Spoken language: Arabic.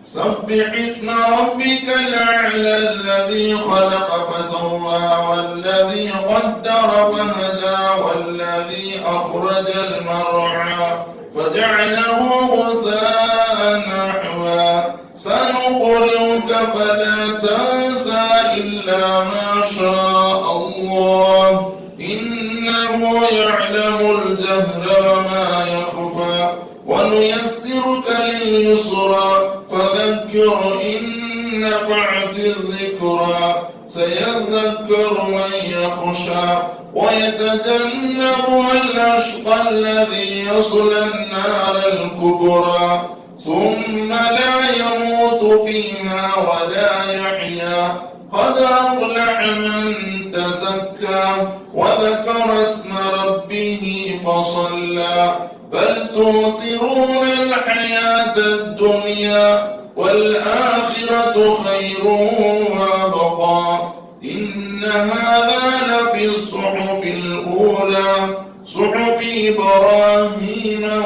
سبح اسم ربك الأعلى الذي خلق فسوى والذي قدر فهدى والذي أخرج المرعى فجعله غثاء نحوا سنقرئك فلا تنسى إلا ما شاء الله إنه يعلم الجهر وما يخفى ونيسرك لليسرى فذكر إن نفعت الذكرى سيذكر من يخشى ويتجنبها الأشقى الذي يصلى النار الكبرى ثم لا يموت فيها ولا يحيا قد أفلح من تزكى وذكر اسم ربه فصلى بل تؤثرون الحياة الدنيا والآخرة خير وأبقى إن هذا لفي الصحف الأولى صحف إبراهيم